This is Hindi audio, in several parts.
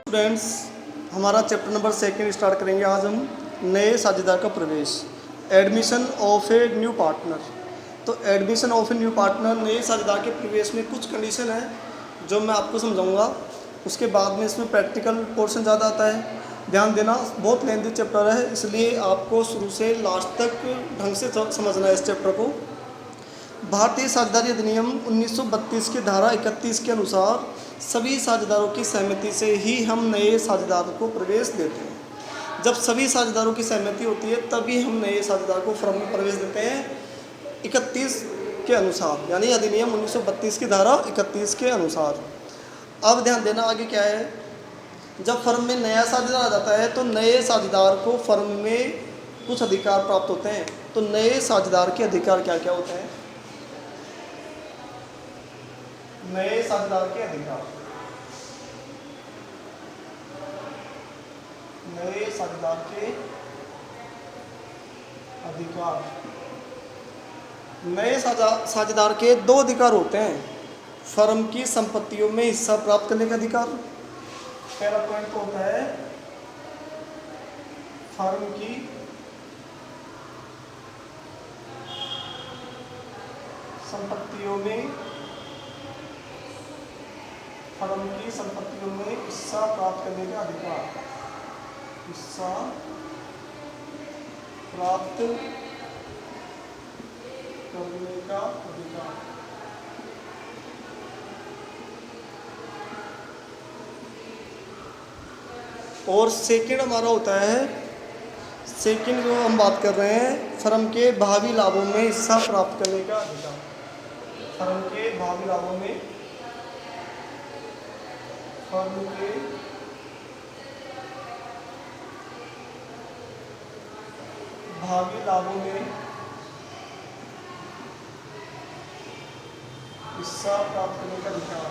स्टूडेंट्स, हमारा चैप्टर नंबर 2 स्टार्ट करेंगे। आज हम नए साझेदार का प्रवेश, admission of a new partner. तो admission of a new partner, नए साझेदार के प्रवेश में कुछ कंडीशन है जो मैं आपको समझाऊंगा। उसके बाद में इसमें प्रैक्टिकल पोर्शन ज़्यादा आता है। ध्यान देना, बहुत लेंथी चैप्टर है, इसलिए आपको शुरू से लास्ट तक ढंग से समझना है इस चैप्टर को। भारतीय साझेदारी अधिनियम 1932 की धारा 31 के अनुसार सभी साझेदारों की सहमति से ही हम नए साझेदार को प्रवेश देते हैं। जब सभी साझेदारों की सहमति होती है तभी हम नए साझेदार को फर्म में प्रवेश देते हैं 31 के अनुसार, यानी अधिनियम 1932 की धारा 31 के अनुसार। अब ध्यान देना आगे क्या है। जब फर्म में नया साझेदार आ जाता है तो नए साझेदार को फर्म में कुछ अधिकार प्राप्त होते हैं। तो नए साझेदार के अधिकार क्या क्या होते हैं? नए साझेदार के अधिकार, नए साझेदार के अधिकार, नए साझेदार के दो अधिकार होते हैं। फर्म की संपत्तियों में हिस्सा प्राप्त करने का अधिकार, पहला पॉइंट तो होता है फर्म की संपत्तियों में, फर्म की संपत्तियों में हिस्सा प्राप्त करने का अधिकार, हिस्सा प्राप्त करने का अधिकार। और सेकंड हमारा होता है, सेकंड जो हम बात कर रहे हैं, फर्म के भावी लाभों में हिस्सा प्राप्त करने का अधिकार। फर्म के भावी लाभों में, फर्म के भावी लाभों में हिस्सा प्राप्त करने का अधिकार।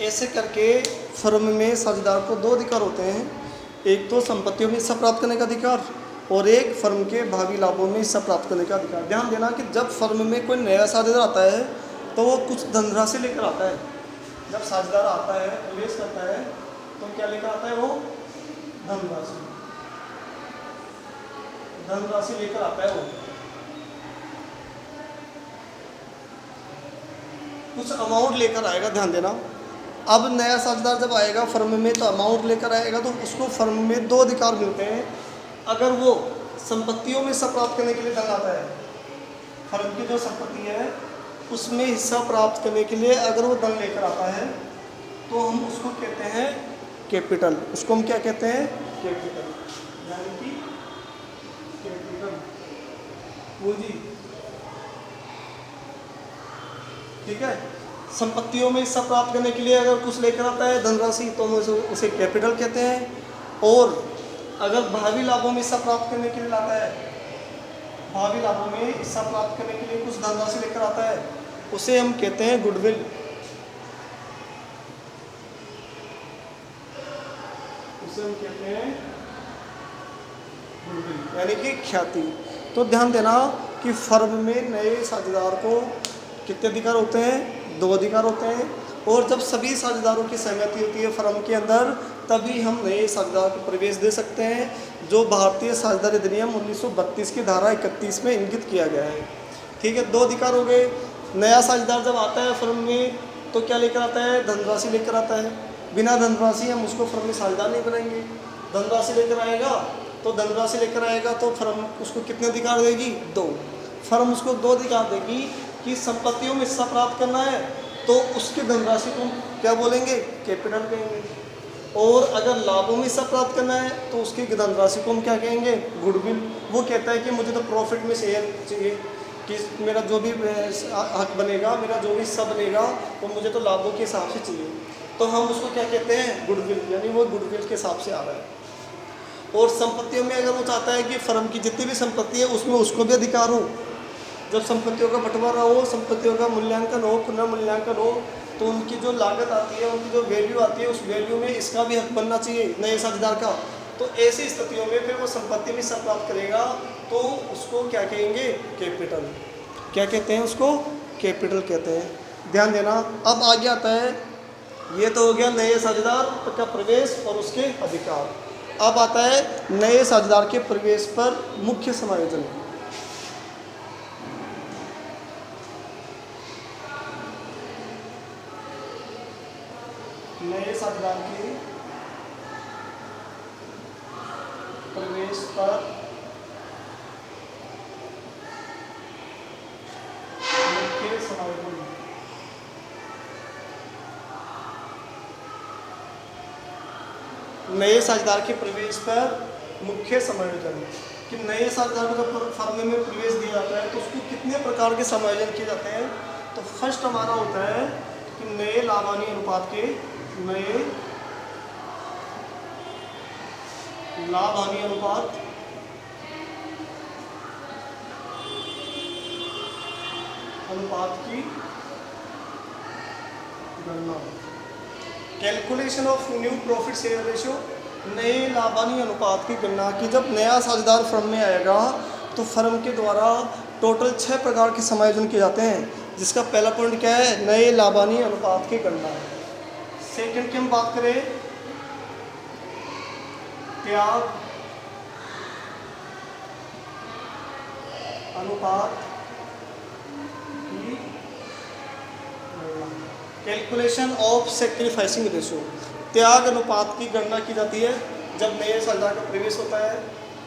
ऐसे करके फर्म में साझेदार को दो अधिकार होते हैं, एक तो संपत्तियों में हिस्सा प्राप्त करने का अधिकार और एक फर्म के भावी लाभों में हिस्सा प्राप्त करने का अधिकार। ध्यान देना कि जब फर्म में कोई नया साझेदार आता है तो वो कुछ धनराशि लेकर आता है। जब साझेदार आता है, प्रवेश करता है, तो क्या लेकर आता है? वो धनराशि, धनराशि लेकर आता है। वो कुछ अमाउंट लेकर आएगा। ध्यान देना, अब नया साझेदार जब आएगा फर्म में तो अमाउंट लेकर आएगा, तो उसको फर्म में दो अधिकार मिलते हैं। अगर वो संपत्तियों में हिस्सा प्राप्त करने के लिए धन आता है, फर्म की जो संपत्ति है उसमें हिस्सा प्राप्त करने के लिए अगर वो धन लेकर आता है तो हम उसको कहते हैं कैपिटल। उसको हम क्या कहते हैं? कैपिटल, यानी कि कैपिटल, पूंजी। ठीक है, संपत्तियों में हिस्सा प्राप्त करने के लिए अगर कुछ लेकर आता है धनराशि तो हम उसे कैपिटल कहते हैं। और अगर भावी लाभों में हिस्सा प्राप्त करने के लिए लाता है, भावी लाभों में हिस्सा प्राप्त करने के लिए कुछ धनराशि लेकर आता है, उसे हम कहते हैं गुडविल। उसे हम कहते हैं गुडविल, यानी कि ख्याति। तो ध्यान देना कि फर्म में नए साझेदार को कितने अधिकार होते हैं? दो अधिकार होते हैं। और जब सभी साझेदारों की सहमति होती है फर्म के अंदर तभी हम नए साझेदार को प्रवेश दे सकते हैं, जो भारतीय साझेदारी अधिनियम 1932 की धारा 31 में इंगित किया गया है। ठीक है, दो अधिकार हो गए। नया साझेदार जब आता है फर्म में तो क्या लेकर आता है? धनराशि लेकर आता है। बिना धनराशि हम उसको फर्म में साझेदार नहीं बनाएंगे। धनराशि लेकर आएगा तो धनराशि लेकर आएगा तो फर्म उसको कितने अधिकार देगी? दो। फर्म उसको दो अधिकार देगी कि संपत्तियों में हिस्सा प्राप्त करना है तो उसकी धनराशि को क्या बोलेंगे? कैपिटल कहेंगे। और अगर लाभों में हिस्सा प्राप्त करना है तो उसकी धनराशि को हम क्या कहेंगे? गुडविल। वो कहता है कि मुझे तो प्रॉफिट में शेयर चाहिए, कि मेरा जो भी हक बनेगा, मेरा जो भी हिस्सा बनेगा वो मुझे तो लाभों के हिसाब से चाहिए। तो हम उसको क्या कहते हैं? गुडविल, यानी वो गुडविल के हिसाब से आ रहा है। और संपत्तियों में अगर वो चाहता है कि फर्म की जितनी भी संपत्ति है उसमें उसको भी अधिकार हो, जब संपत्तियों का बंटवारा हो, संपत्तियों का मूल्यांकन हो, पुनर्मूल्यांकन हो, तो उनकी जो लागत आती है, उनकी जो वैल्यू आती है, उस वैल्यू में इसका भी हक बनना चाहिए नए साझेदार का। तो ऐसी स्थितियों में फिर वो संपत्ति में हिस्सा प्राप्त करेगा, तो उसको क्या कहेंगे? कैपिटल। क्या कहते हैं उसको? कैपिटल कहते हैं। ध्यान देना। अब आगे आता है, ये तो हो गया नए साझेदार का प्रवेश और उसके अधिकार। अब आता है नए साझेदार के प्रवेश पर मुख्य समायोजन। नए साझेदार के प्रवेश पर मुख्य समायोजन। नए साझेदार के प्रवेश पर मुख्य समायोजन कि नए साझेदार को जब फर्म में प्रवेश दिया जाता है तो उसको कितने प्रकार के समायोजन किए जाते हैं। तो फर्स्ट हमारा होता है कि नए लाभानी अनुपात के, नए लाभानी अनुपात की गणना। Calculation of new profit share ratio, नए लाभानी अनुपात की गणना की जब नया साझेदार फर्म में आएगा तो फर्म के द्वारा टोटल 6 प्रकार के समायोजन किए जाते हैं, जिसका पहला पॉइंट क्या है? नए लाभानी अनुपात की गणना। सेकंड की हम बात करें, त्याग अनुपात की कैलकुलेशन ऑफ सैक्रिफाइसिंग रेशियो, त्याग अनुपात की गणना की जाती है जब नए साझेदार का प्रवेश होता है।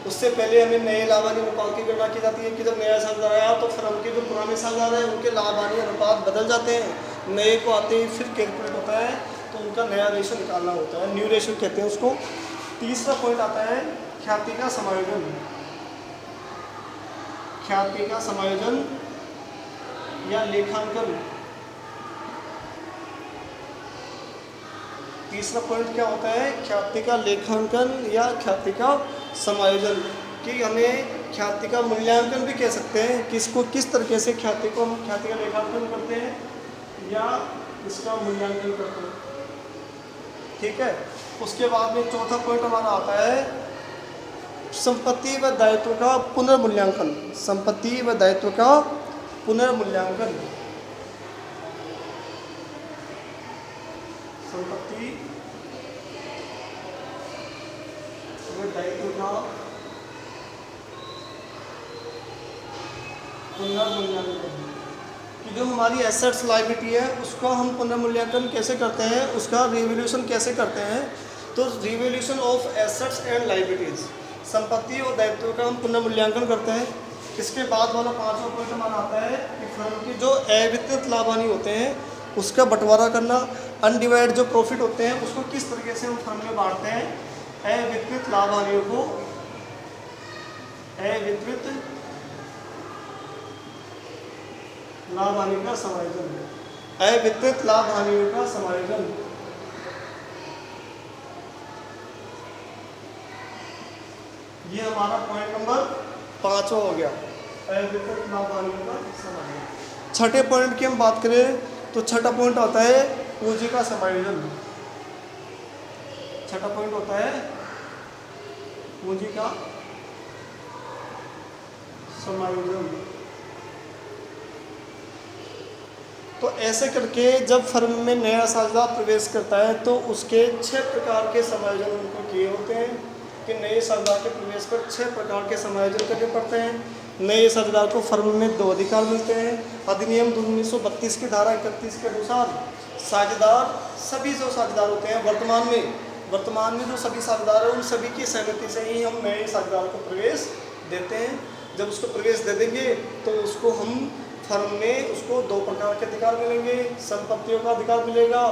उससे पहले हमें नए लाभानी अनुपात की गणना की जाती है कि जब नया साझेदार आया तो फर्म के जो पुराने साझेदार हैं उनके लाभानी अनुपात बदल जाते हैं, नए को आते ही फिर कैलकुलेट होता है तो उनका नया रेशियो निकालना होता है, न्यू रेशियो कहते हैं उसको। तीसरा पॉइंट आता है ख्याति का समायोजन। ख्याति का समायोजन या लेखांकन। तीसरा पॉइंट क्या होता है? ख्याति का लेखांकन या ख्याति का समायोजन, कि हमें ख्याति का मूल्यांकन भी कह सकते हैं कि इसको किस तरीके से ख्याति को हम ख्याति का लेखांकन करते हैं या इसका मूल्यांकन करते हैं। ठीक है। उसके बाद में चौथा पॉइंट हमारा आता है संपत्ति व दायित्व का पुनर्मूल्यांकन। संपत्ति व दायित्व का पुनर्मूल्यांकन। संपत्ति व दायित्व का पुनर्मूल्यांकन, कि जो हमारी एसेट्स लायबिलिटी है उसका हम पुनर्मूल्यांकन कैसे करते हैं, उसका रिवैल्यूएशन कैसे करते हैं। तो revaluation of assets and liabilities, संपत्ति और दायित्व का हम पुनर्मूल्यांकन करते हैं। इसके बाद वाला पांचवा पॉइंट हमारा आता है कि फर्म की जो अवितरित लाभानी होते हैं उसका बंटवारा करना। अनडिवाइड जो प्रॉफिट होते हैं उसको किस तरीके से हम फर्म में बांटते हैं। अवितरित लाभानियों को, अवितरित लाभ हानि का समायोजन, अवितरित लाभ हानियों का समायोजन। ये हमारा पॉइंट नंबर 5 हो गया, अवितरित लाभ हानियों का समायोजन। छठे पॉइंट की हम बात करें तो छठा पॉइंट आता है पूंजी का समायोजन। छठा पॉइंट होता है पूंजी का समायोजन। तो ऐसे करके जब फर्म में नया साझेदार प्रवेश करता है तो उसके 6 प्रकार के समायोजन उनको किए होते हैं कि नए साझेदार के प्रवेश पर 6 प्रकार के समायोजन करने पड़ते हैं। नए साझेदार को फर्म में 2 अधिकार मिलते हैं। अधिनियम 1932 की धारा 31 के अनुसार साझेदार, सभी जो साझेदार होते हैं वर्तमान में जो सभी साझेदार हैं उन सभी की सहमति से ही हम नए साझेदार को प्रवेश देते हैं। जब उसको प्रवेश दे देंगे तो उसको हम फर्म में उसको 2 प्रकार के अधिकार मिलेंगे। संपत्तियों का अधिकार मिलेगा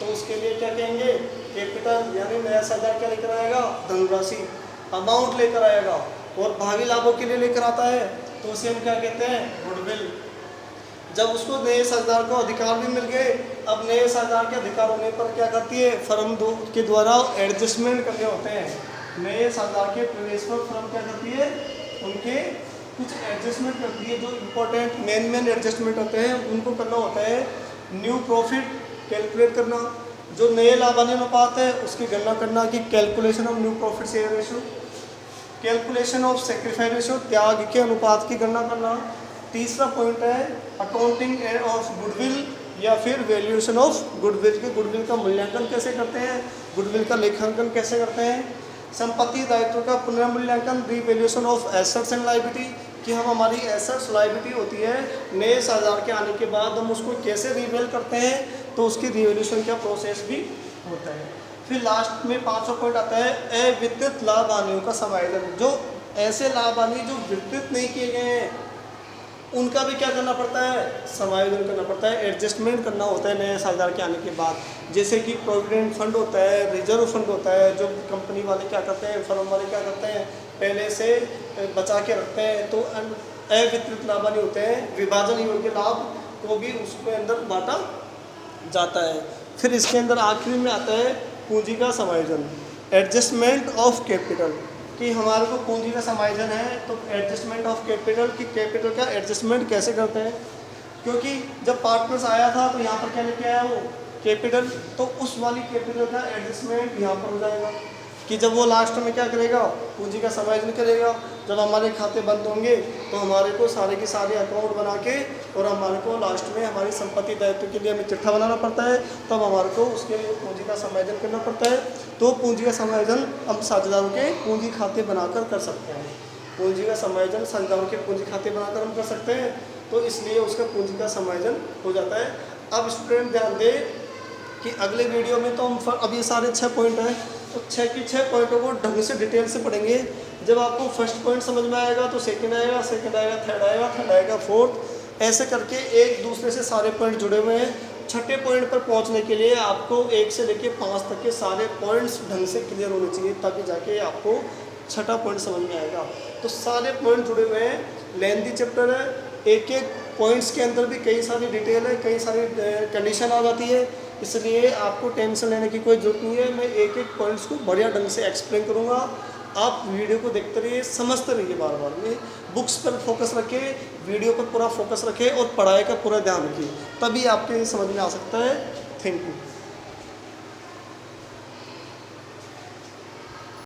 तो उसके लिए क्या कहेंगे, कैपिटल, यानी नया साझेदार क्या लेकर आएगा, धनराशि, अमाउंट लेकर आएगा। और भावी लाभों के लिए लेकर आता है तो उसे हम क्या कहते हैं, गुडविल। जब उसको नए साझेदार को अधिकार भी मिल गए, अब नए साझेदार के अधिकार होने पर क्या करती है फर्म के द्वारा एडजस्टमेंट करने होते हैं। नए साझेदार के प्रवेश पर फर्म क्या करती है, उनके कुछ एडजस्टमेंट करती है। जो इम्पोर्टेंट मेन एडजस्टमेंट होते हैं उनको करना होता है। न्यू प्रॉफिट कैलकुलेट करना, जो नए लाभानी अनुपात है उसकी गणना करना कि calculation of new profit share ratio, calculation of sacrifice ratio, त्याग के अनुपात की गणना करना। तीसरा पॉइंट है अकाउंटिंग ऑफ गुडविल या फिर वैल्यूएशन ऑफ गुडविल, के गुडविल का मूल्यांकन कैसे करते हैं, गुडविल का लेखांकन कैसे करते हैं। संपत्ति दायित्व का पुनर्मूल्यांकन, revaluation of assets and liability, कि हम हमारी एसेट्स लायबिलिटी होती है नए साझेदार के आने के बाद हम उसको कैसे रिवेल करते हैं, तो उसकी रिवैल्यूएशन का प्रोसेस भी होता है। फिर लास्ट में 5वां पॉइंट आता है अवितरित लाभ हानियों का समायोजन, जो ऐसे लाभ हानि जो वितरित नहीं किए गए हैं उनका भी क्या करना पड़ता है, समायोजन करना पड़ता है, एडजस्टमेंट करना होता है नए साझेदार के आने के बाद। जैसे कि प्रोविडेंट फंड होता है, रिजर्व फंड होता है, जो कंपनी वाले क्या करते हैं, फर्म वाले क्या करते हैं, पहले से बचा के रखते हैं, तो अवितरित लाभ हानि होते हैं, विभाजन योग्य लाभ को भी उसके अंदर बांटा जाता है। फिर इसके अंदर आखिरी में आता है पूंजी का समायोजन, एडजस्टमेंट ऑफ कैपिटल, कि हमारे को पूंजी का समायोजन है तो एडजस्टमेंट ऑफ कैपिटल, की कैपिटल का एडजस्टमेंट कैसे करते हैं, क्योंकि जब पार्टनर्स आया था तो यहाँ पर क्या लेके आया वो कैपिटल, तो उस वाली कैपिटल का एडजस्टमेंट यहाँ पर हो जाएगा कि जब वो लास्ट में क्या करेगा, पूंजी का समायोजन करेगा। जब हमारे खाते बंद होंगे तो हमारे को सारे के सारे अकाउंट बना के और हमारे को लास्ट में हमारी संपत्ति दायित्व के लिए हमें चिट्ठा बनाना पड़ता है, तब हमारे को उसके लिए पूंजी का समायोजन करना पड़ता है। तो पूंजी का समायोजन हम साझेदारों के पूंजी खाते बनाकर कर सकते हैं, पूंजी का समायोजन साझेदारों के पूंजी खाते बनाकर हम कर सकते हैं, तो इसलिए उसका पूंजी का समायोजन हो जाता है। अब स्टूडेंट ध्यान दें कि अगले वीडियो में तो हम अब ये सारे 6 पॉइंट हैं, तो 6 के 6 पॉइंटों को ढंग से डिटेल से पढ़ेंगे। जब आपको फर्स्ट पॉइंट समझ में आएगा तो सेकंड आएगा, सेकंड आएगा, थर्ड आएगा, फोर्थ, ऐसे करके एक दूसरे से सारे पॉइंट जुड़े हुए हैं। छठे पॉइंट पर पहुंचने के लिए आपको 1 से लेकर 5 तक के सारे पॉइंट्स ढंग से क्लियर होने चाहिए, ताकि जाके आपको छठा पॉइंट समझ में आएगा। तो सारे पॉइंट जुड़े हुए हैं, लेंथी चैप्टर है, एक एक पॉइंट्स के अंदर भी कई सारी डिटेल है, कई सारी कंडीशन आ जाती है, इसलिए आपको टेंशन लेने की कोई ज़रूरत नहीं है। मैं एक एक पॉइंट्स को बढ़िया ढंग से एक्सप्लेन करूँगा, आप वीडियो को देखते रहिए, समझते रहिए बार बार में, बुक्स पर फोकस रखें, वीडियो पर पूरा फोकस रखें और पढ़ाई का पूरा ध्यान रखिए, तभी आपके समझ में आ सकता है। Thank you.